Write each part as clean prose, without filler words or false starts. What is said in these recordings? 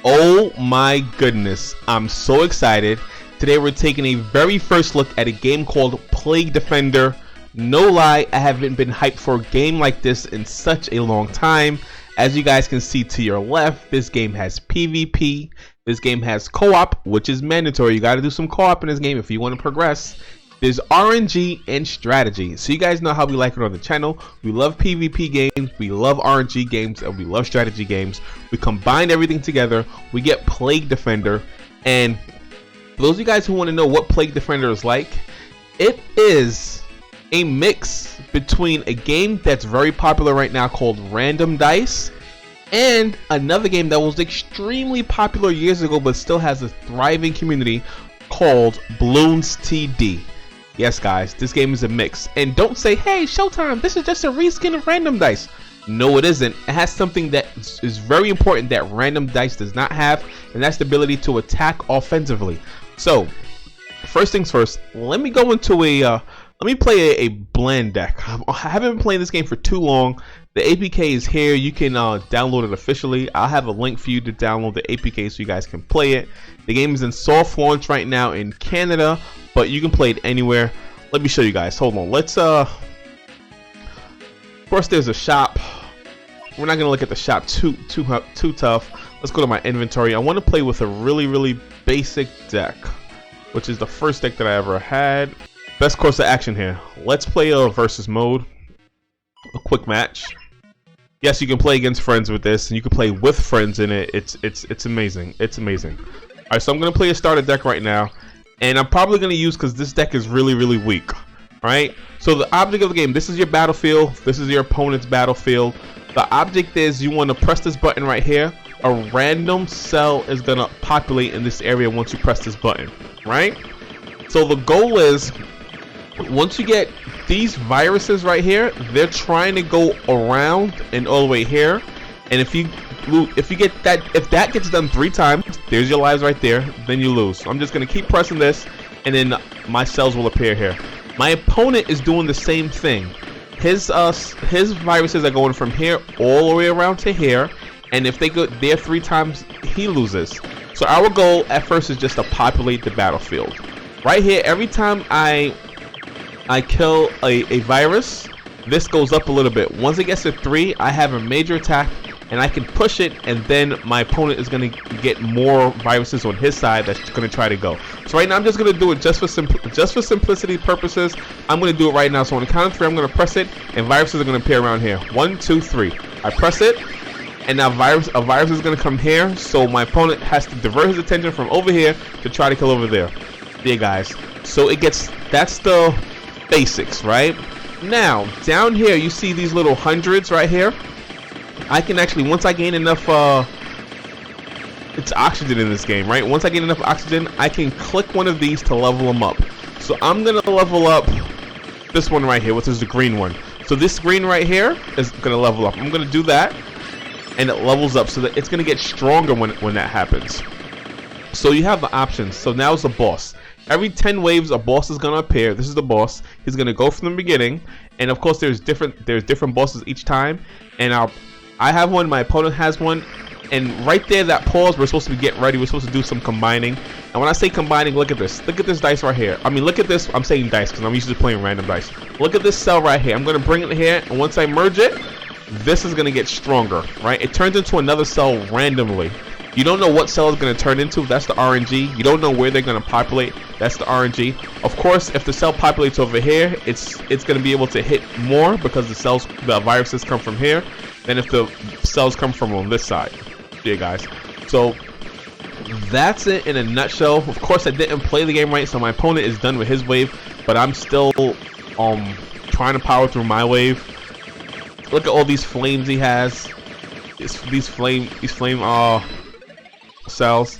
Oh my goodness, I'm so excited. Today we're taking a very first look at a game called Plague Defender. No lie, I haven't been hyped for a game like this in such a long time. As you guys can see to your left, this game has PvP, this game has co-op, which is mandatory. You gotta do some co-op in this game if you want to progress. There's RNG and strategy. So you guys know how we like it on the channel. We love PvP games, we love RNG games, and we love strategy games. We combine everything together, we get Plague Defender. And for those of you guys who want to know what Plague Defender is like, it is a mix between a game that's very popular right now called Random Dice and another game that was extremely popular years ago but still has a thriving community called Bloons TD. Yes guys, this game is a mix. And don't say, hey Showtime, this is just a reskin of Random Dice. No, it isn't. It has something that is very important that Random Dice does not have, and that's the ability to attack offensively. So first things first, let me go into let me play a bland deck. I haven't been playing this game for too long. The APK is here. You can download it officially. I'll have a link for you to download the APK so you guys can play it. The game is in soft launch right now in Canada, but you can play it anywhere. Let me show you guys. Hold on. Let's first there's a shop. We're not gonna look at the shop too tough. Let's go to my inventory. I want to play with a really basic deck, which is the first deck that I ever had. Best course of action here. Let's play a versus mode, a quick match. Yes, you can play against friends with this, and you can play with friends in it. It's amazing. It's amazing. All right, so I'm gonna play a starter deck right now, and I'm probably gonna use because this deck is really weak. All right. So the object of the game. This is your battlefield. This is your opponent's battlefield. The object is you want to press this button right here. A random cell is gonna populate in this area once you press this button. Right. So the goal is, once you get these viruses right here, they're trying to go around and all the way here. And if you get that, if that gets done 3 times, there's your lives right there, then you lose. So I'm just gonna keep pressing this, and then my cells will appear here. My opponent is doing the same thing. His viruses are going from here all the way around to here, and if they go there 3 times, he loses. So our goal at first is just to populate the battlefield. Right here, every time I kill a virus, this goes up a little bit. Once it gets to 3, I have a major attack, and I can push it, and then my opponent is going to get more viruses on his side that's going to try to go. So right now I'm just going to do it just for simplicity purposes. I'm going to do it right now. So on the count of 3, I'm going to press it, and viruses are going to appear around here. 1, 2, 3. I press it, and now a virus is going to come here, so my opponent has to divert his attention from over here to try to kill over there. There, guys. So that's the basics, right? Now down here you see these little hundreds right here. I can actually, once I gain enough it's oxygen in this game, right? Once I get enough oxygen, I can click one of these to level them up. So I'm gonna level up this one right here, which is the green one. So this green right here is gonna level up. I'm gonna do that, and it levels up so that it's gonna get stronger when that happens. So you have the options. So now it's the boss. Every 10 waves, a boss is gonna appear. This is the boss. He's gonna go from the beginning, and of course there's different bosses each time. And I have one, my opponent has one, and right there, that pause, we're supposed to be getting ready. We're supposed to do some combining. And when I say combining, look at this. Look at this dice right here. I mean, look at this. I'm saying dice because I'm used to playing random dice. Look at this cell right here. I'm gonna bring it here, and once I merge it, this is gonna get stronger, right? It turns into another cell randomly. You don't know what cell is going to turn into. That's the RNG. You don't know where they're going to populate. That's the RNG. Of course, if the cell populates over here, it's going to be able to hit more because the viruses come from here than if the cells come from on this side. Yeah, guys. So that's it in a nutshell. Of course, I didn't play the game right, so my opponent is done with his wave, but I'm still trying to power through my wave. Look at all these flames he has. These flame cells.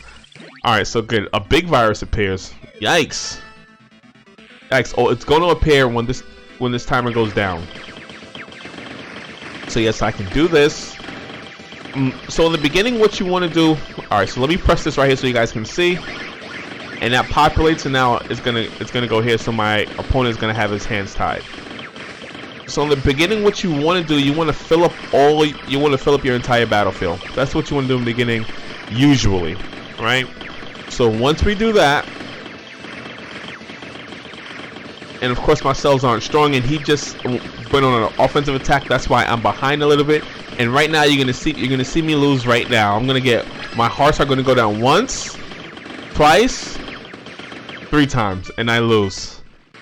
Alright, so good. A big virus appears. Yikes. Yikes. Oh, it's going to appear when this timer goes down. So yes, I can do this. So in the beginning, what you want to do... Alright, so let me press this right here so you guys can see. And that populates, and now it's gonna go here, so my opponent is gonna have his hands tied. So in the beginning, what you want to do, you want to fill up your entire battlefield. That's what you want to do in the beginning. usually, right? So once we do that, and of course my cells aren't strong, and he just went on an offensive attack. That's why I'm behind a little bit. And right now you're gonna see me lose. Right now, I'm gonna get my hearts are gonna go down once, twice, 3 times, and I lose.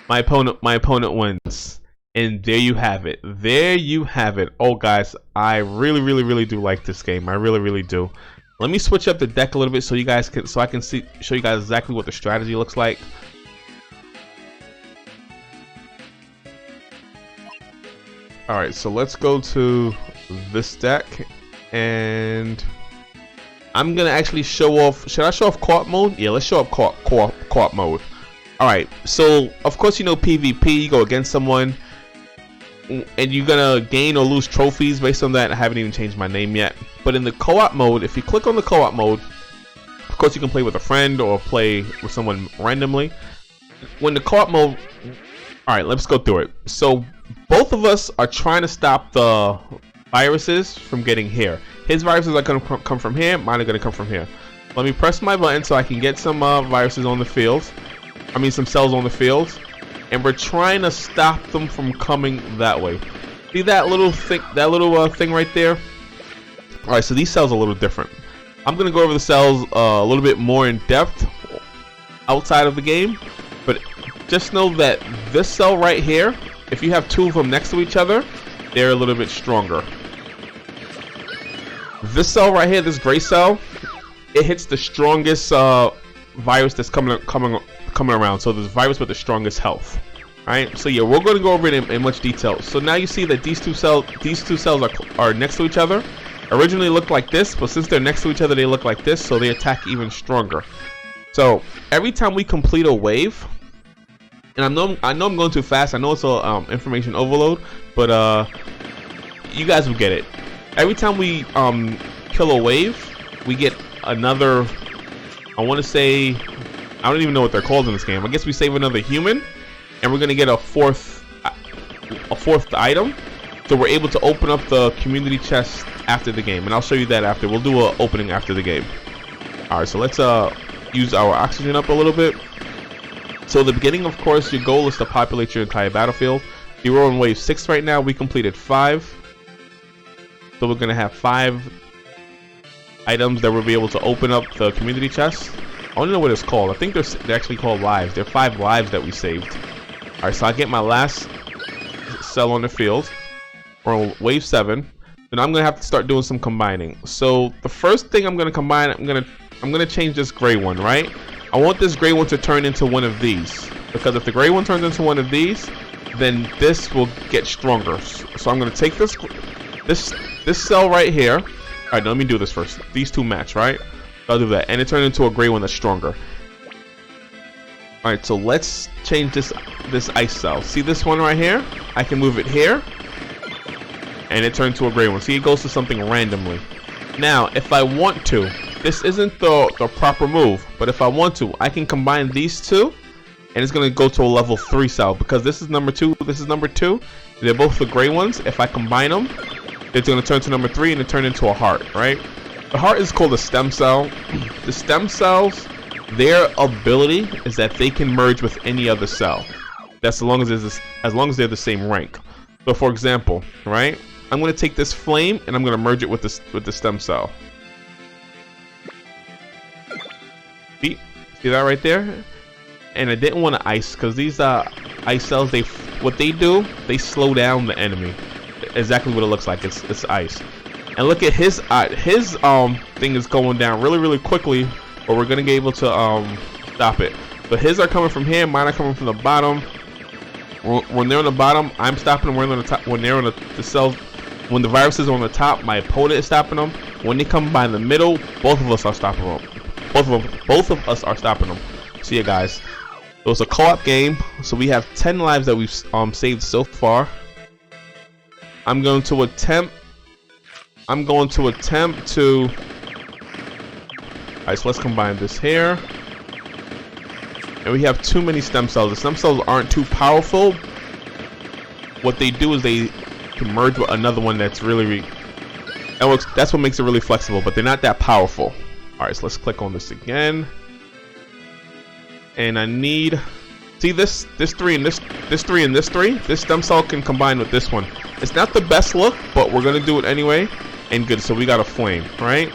My opponent wins. And there you have it. There you have it. Oh guys, I really do like this game. I really do. Let me switch up the deck a little bit so you guys can, I can show you guys exactly what the strategy looks like. All right, so let's go to this deck, and I'm gonna actually show off. Should I show off co-op mode? Yeah, let's show off co-op mode. All right, so of course you know PvP. You go against someone, and you're gonna gain or lose trophies based on that. I haven't even changed my name yet. But in the co-op mode, if you click on the co-op mode, of course you can play with a friend or play with someone randomly. When the co-op mode, all right, let's go through it. So both of us are trying to stop the viruses from getting here. His viruses are going to come from here. Mine are going to come from here. Let me press my button so I can get some viruses on the field. I mean, some cells on the field. And we're trying to stop them from coming that way. See that little thing right there? All right, so these cells are a little different. I'm going to go over the cells a little bit more in depth outside of the game. But just know that this cell right here, if you have 2 of them next to each other, they're a little bit stronger. This cell right here, this gray cell, it hits the strongest virus that's coming around. So this virus with the strongest health. All right. So yeah, we're going to go over it in much detail. So now you see that these two cells are next to each other. Originally looked like this, but since they're next to each other, they look like this. So they attack even stronger. So every time we complete a wave. And I know I'm going too fast. I know it's a information overload, but you guys will get it. Every time we kill a wave, we get another. I want to say, I don't even know what they're called in this game. I guess we save another human, and we're gonna get a fourth item. So we're able to open up the community chest after the game, and I'll show you that after. We'll do an opening after the game. All right, so let's use our oxygen up a little bit. So at the beginning, of course, your goal is to populate your entire battlefield. You're on wave 6 right now. We completed 5. So we're going to have 5 items that we'll be able to open up the community chest. I don't know what it's called. I think they're actually called lives. They're 5 lives that we saved. All right, so I get my last cell on the field. We're on wave 7. Then I'm going to have to start doing some combining. So the first thing I'm going to combine, I'm going to change this gray one, right? I want this gray one to turn into one of these, because if the gray one turns into one of these, then this will get stronger. So I'm going to take this cell right here. All right, let me do this first. These 2 match, right? I'll do that, and it turned into a gray one that's stronger. All right, so let's change this ice cell. See this one right here? I can move it here, and it turned to a gray one. See, it goes to something randomly. Now, if I want to, this isn't the proper move, but if I want to, I can combine these 2, and it's going to go to a level 3 cell, because this is number 2, this is number 2. They're both the gray ones. If I combine them, it's going to turn to number 3, and it turn into a heart, right? The heart is called a stem cell. The stem cells, their ability is that they can merge with any other cell. That's as long as they're the same rank. So for example, right? I'm going to take this flame and I'm going to merge it with the stem cell. See that right there? And I didn't want to ice, because these ice cells, what they do, they slow down the enemy. Exactly what it looks like. It's ice. And look at his thing is going down really quickly, but we're gonna be able to stop it. But his are coming from here, mine are coming from the bottom. When they're on the bottom, I'm stopping them. When they're on the top, when they're on the cells, when the virus is on the top, my opponent is stopping them. When they come by the middle, both of us are stopping them. Both of us are stopping them. See ya, guys. So it's a co-op game. So we have 10 lives that we've saved so far. I'm going to attempt to. Alright, so let's combine this here. And we have too many stem cells. The stem cells aren't too powerful. What they do is they can merge with another one that's that's what makes it really flexible, but they're not that powerful. Alright, so let's click on this again. And I need, see this 3 and this 3 and this 3. This stem cell can combine with this one. It's not the best look, but we're gonna do it anyway. And good, so we got a flame, right?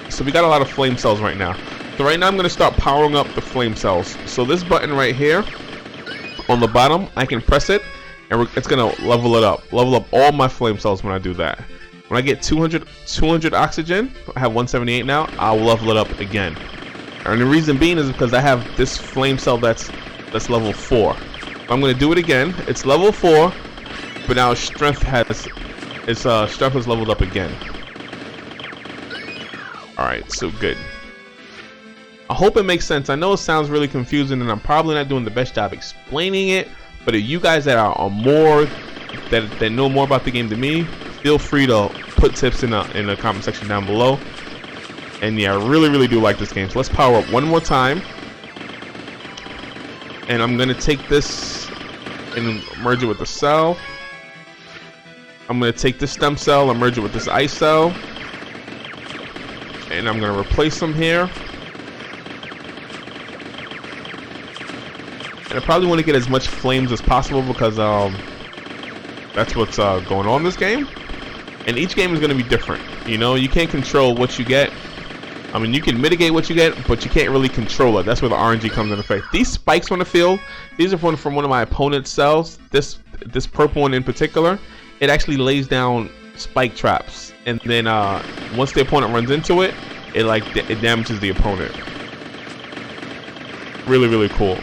So we got a lot of flame cells right now. So right now I'm gonna start powering up the flame cells. So this button right here on the bottom, I can press it, and it's gonna level it up. Level up all my flame cells when I do that. When I get 200 oxygen, I have 178 now, I'll level it up again. And the reason being is because I have this flame cell that's level 4. I'm gonna do it again. It's level 4, but now strength has leveled up again. Alright, so good. I hope it makes sense. I know it sounds really confusing and I'm probably not doing the best job explaining it, but if you guys that are more that know more about the game than me, feel free to put tips in the comment section down below. And yeah, I really do like this game. So let's power up one more time. And I'm gonna take this and merge it with the cell. I'm gonna take this stem cell and merge it with this ice cell. And I'm gonna replace them here. And I probably want to get as much flames as possible because that's what's going on in this game. And each game is going to be different. You know, you can't control what you get. I mean, you can mitigate what you get, but you can't really control it. That's where the RNG comes into effect. These spikes on the field, these are from one of my opponent's cells. This purple one in particular, it actually lays down spike traps, and then once the opponent runs into it, it damages the opponent. Really cool.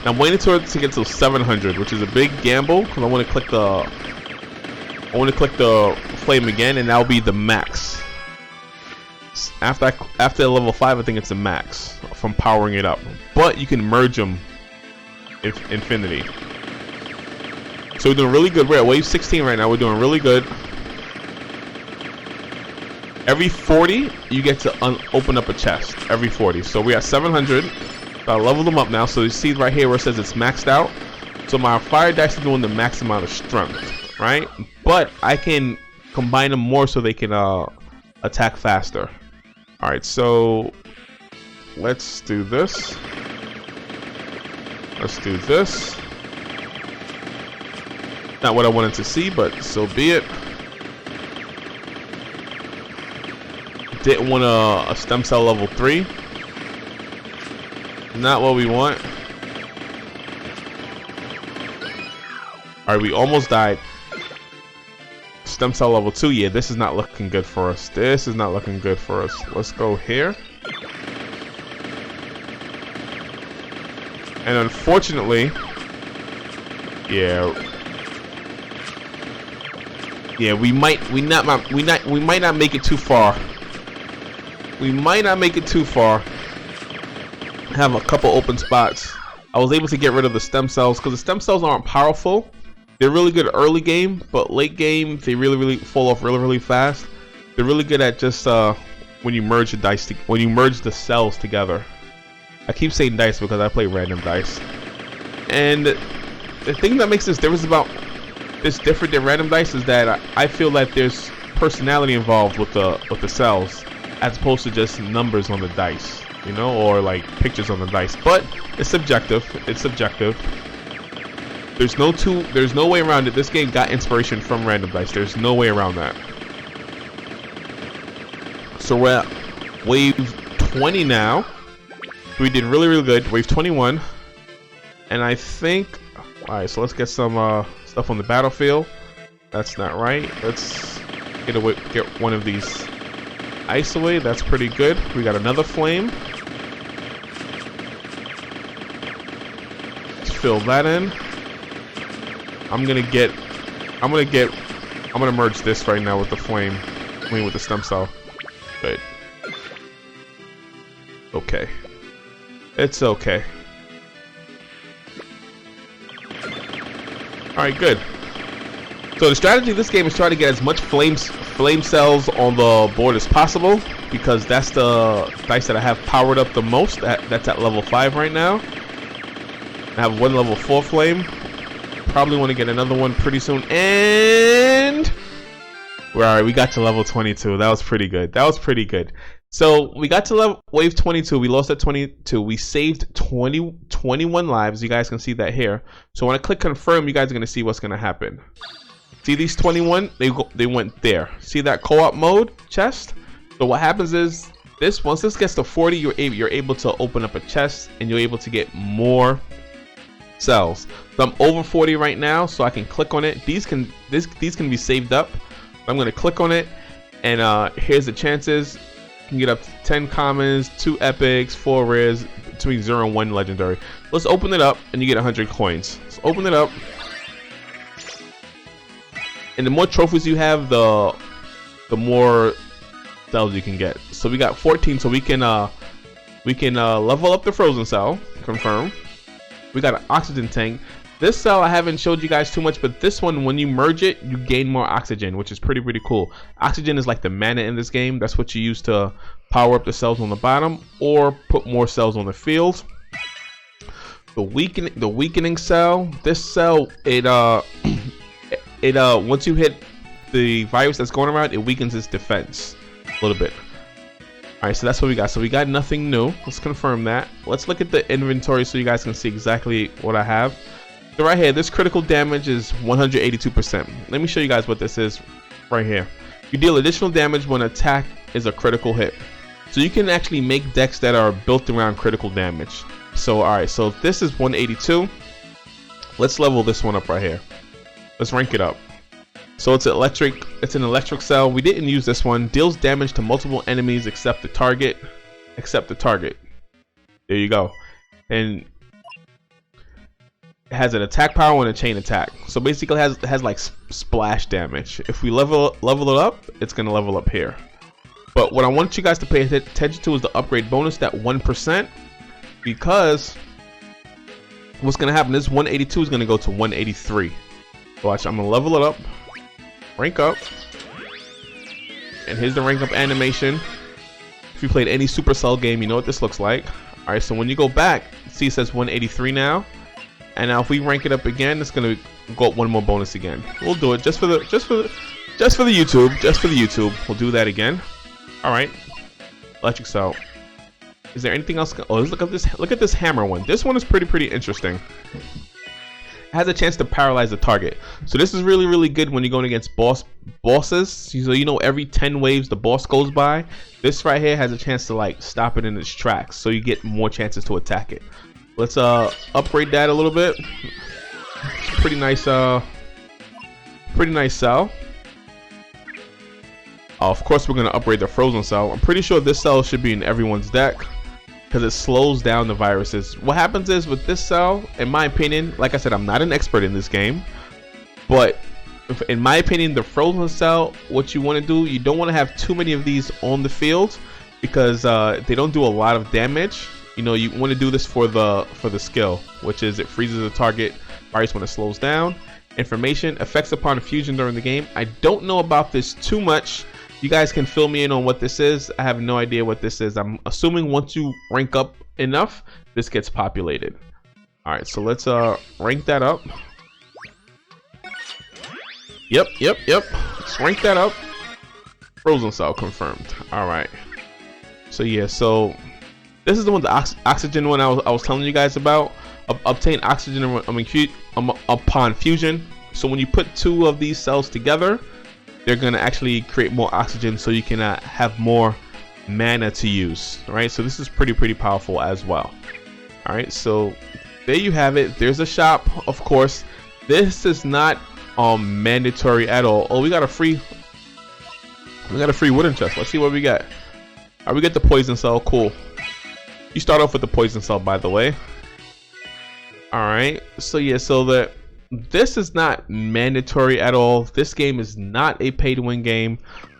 Now I'm waiting to get to 700, which is a big gamble because I want to click the flame again, and that'll be the max. After level 5, I think it's the max from powering it up. But you can merge them infinity. So we're doing really good. We're at wave 16 right now. We're doing really good. Every 40, you get to open up a chest. Every 40. So we're at 700. I leveled them up now. So you see right here where it says it's maxed out. So my fire dice is doing the max amount of strength, right? But I can combine them more so they can attack faster. All right, so let's do this. Let's do this. Not what I wanted to see, but so be it. Didn't want a stem cell level 3. Not what we want. Alright, we almost died. Stem cell level 2. Yeah, this is not looking good for us. This is not looking good for us. Let's go here. And unfortunately, yeah, we might not make it too far. We might not make it too far. Have a couple open spots. I was able to get rid of the stem cells because the stem cells aren't powerful. They're really good early game, but late game they really fall off really fast. They're really good at just when you merge the dice, when you merge the cells together. I keep saying dice because I play random dice. And the thing that makes this difference about this different than random dice is that I feel that there's personality involved with the cells, as opposed to just numbers on the dice, you know, or like pictures on the dice. But it's subjective. It's subjective. There's no way around it. This game got inspiration from random dice. There's no way around that. So we're at wave 20 now. We did really good. Wave 21, and I think. All right, so let's get some stuff on the battlefield. That's not right. Let's get one of these ice away. That's pretty good. We got another flame. Let's fill that in. I'm gonna merge this right now with the flame. I mean, with the stem cell. Good. Okay. It's okay. Alright, good. So the strategy of this game is try to get as much flame cells on the board as possible, because that's the dice that I have powered up the most. That's at level 5 right now. I have one level 4 flame. Probably want to get another one pretty soon. And Alright, we got to level 22. That was pretty good. That was pretty good. So we got to level wave 22. We lost at 22. We saved 21 lives. You guys can see that here. So when I click confirm, you guys are gonna see what's gonna happen. See these 21? They went there. See that co-op mode chest? So what happens is once this gets to 40, you're able to open up a chest and you're able to get more cells. So I'm over 40 right now, so I can click on it. These can be saved up. I'm gonna click on it, and here's the chances. You can get up to 10 commons, 2 epics, 4 rares, between 0 and 1 legendary. Let's open it up, and you get 100 coins. So open it up, and the more trophies you have, the more cells you can get. So we got 14, so we can level up the frozen cell. Confirm. We got an oxygen tank. This cell I haven't showed you guys too much, but this one, when you merge it, you gain more oxygen, which is pretty cool. Oxygen is like the mana in this game. That's what you use to power up the cells on the bottom or put more cells on the field. The weakening cell. This cell, once you hit the virus that's going around, it weakens its defense a little bit. All right, so that's what we got. So we got nothing new. Let's confirm that. Let's look at the inventory so you guys can see exactly what I have. So right here, this critical damage is 182%. Let me show you guys what this is right here. You deal additional damage when attack is a critical hit. So you can actually make decks that are built around critical damage. So all right, so this is 182. Let's level this one up right here. Let's rank it up. So it's an electric cell. We didn't use this one. Deals damage to multiple enemies except the target. There you go. And it has an attack power and a chain attack. So basically it has like splash damage. If we level it up, it's gonna level up here. But what I want you guys to pay attention to is the upgrade bonus, that 1%, because what's gonna happen is 182 is gonna go to 183. Watch, I'm gonna level it up, rank up, and here's the rank up animation. If you played any Supercell game, you know what this looks like. All right, so when you go back, see it says 183 now. And now if we rank it up again, it's gonna go up one more bonus again. We'll do it just for the YouTube. We'll do that again. All right, electric cell. Is there anything else? Oh, look at this hammer one. This one is pretty interesting. It has a chance to paralyze the target. So this is really good when you're going against bosses. So you know every 10 waves the boss goes by. This right here has a chance to like stop it in its tracks, so you get more chances to attack it. Let's upgrade that a little bit. Pretty nice cell. Of course we're gonna upgrade the frozen cell. I'm pretty sure this cell should be in everyone's deck because it slows down the viruses. What happens is with this cell, in my opinion, like I said, I'm not an expert in this game, but in my opinion, the frozen cell, what you want to do, you don't want to have too many of these on the field because they don't do a lot of damage. You know, you want to do this for the skill, which is it freezes the target virus when it slows down. Information, effects upon fusion during the game. I don't know about this too much. You guys can fill me in on what this is. I have no idea what this is. I'm assuming once you rank up enough, this gets populated. All right, so let's rank that up. Yep. Let's rank that up. Frozen cell confirmed. All right. So yeah, so this is the one, the oxygen one I was telling you guys about. Obtain oxygen upon fusion. So when you put two of these cells together, they're gonna actually create more oxygen, so you can have more mana to use. All right, so this is pretty powerful as well. All right, so there you have it. There's a shop, of course. This is not mandatory at all. Oh, we got a free wooden chest. Let's see what we got. All right, we get the poison cell. Cool. You start off with the poison cell, by the way. All right, so yeah, so this is not mandatory at all. This game is not a pay-to-win game.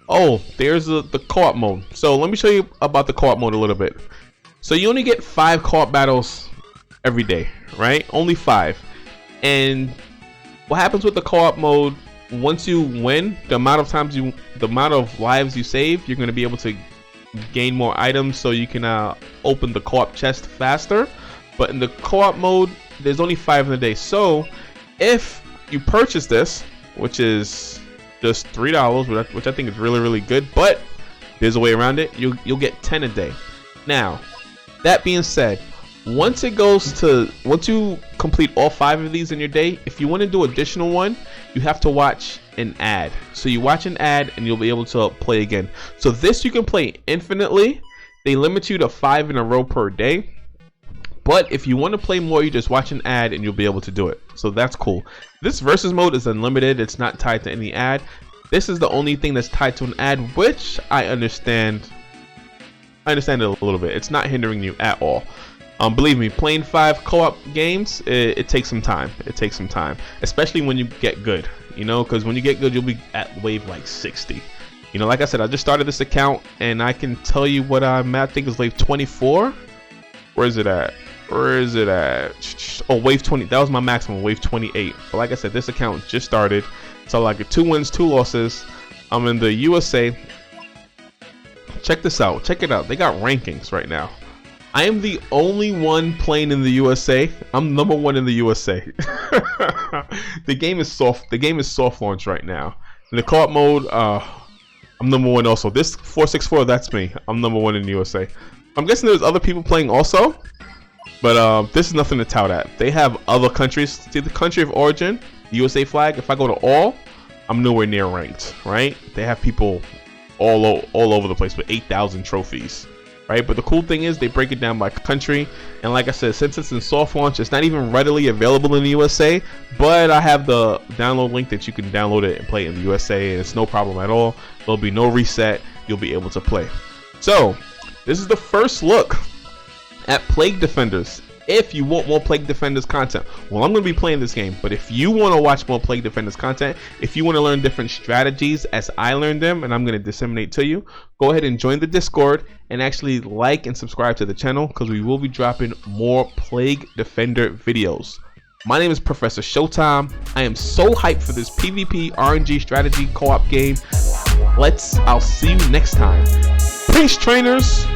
Oh, there's the co-op mode. So let me show you about the co-op mode a little bit. So you only get 5 co-op battles every day, right? Only 5. And what happens with the co-op mode, once you win, the amount of lives you save, you're going to be able to gain more items, so you can open the co-op chest faster. But in the co-op mode, there's only 5 in a day. So if you purchase this, which is just $3, which I think is really, really good. But there's a way around it. You'll get 10 a day. Now, that being said, once you complete all 5 of these in your day, if you want to do additional one, you have to watch an ad. So you watch an ad and you'll be able to play again. So this you can play infinitely. They limit you to 5 in a row per day. But if you want to play more, you just watch an ad and you'll be able to do it. So that's cool. This versus mode is unlimited. It's not tied to any ad. This is the only thing that's tied to an ad, which I understand. I understand it a little bit. It's not hindering you at all. Believe me, playing 5 co-op games, it takes some time. It takes some time, especially when you get good. You know, because when you get good, you'll be at wave like 60. You know, like I said, I just started this account, and I can tell you what I'm at. I think it's wave 24. Where is it at? Where is it at? Oh, wave 20. That was my maximum, wave 28. But like I said, this account just started. So like 2 wins, 2 losses. I'm in the USA. Check this out. Check it out. They got rankings right now. I am the only one playing in the USA. I'm number 1 in the USA. The game is soft. The game is soft launch right now. In the co-op mode, I'm number 1 also. This 464, that's me. I'm number 1 in the USA. I'm guessing there's other people playing also. But this is nothing to tout at. They have other countries. See the country of origin, the USA flag. If I go to all, I'm nowhere near ranked, right? They have people all over the place with 8,000 trophies, right? But the cool thing is they break it down by country. And like I said, since it's in soft launch, it's not even readily available in the USA. But I have the download link that you can download it and play it in the USA, and it's no problem at all. There'll be no reset. You'll be able to play. So this is the first look at Plague Defenders. If you want more Plague Defenders content, well, I'm going to be playing this game, but if you want to watch more Plague Defenders content, if you want to learn different strategies as I learned them and I'm going to disseminate to you, go ahead and join the Discord and actually like and subscribe to the channel, because we will be dropping more Plague Defender videos. My name is Professor Showtime. I am so hyped for this PvP RNG strategy co-op game. I'll see you next time. Peace, trainers.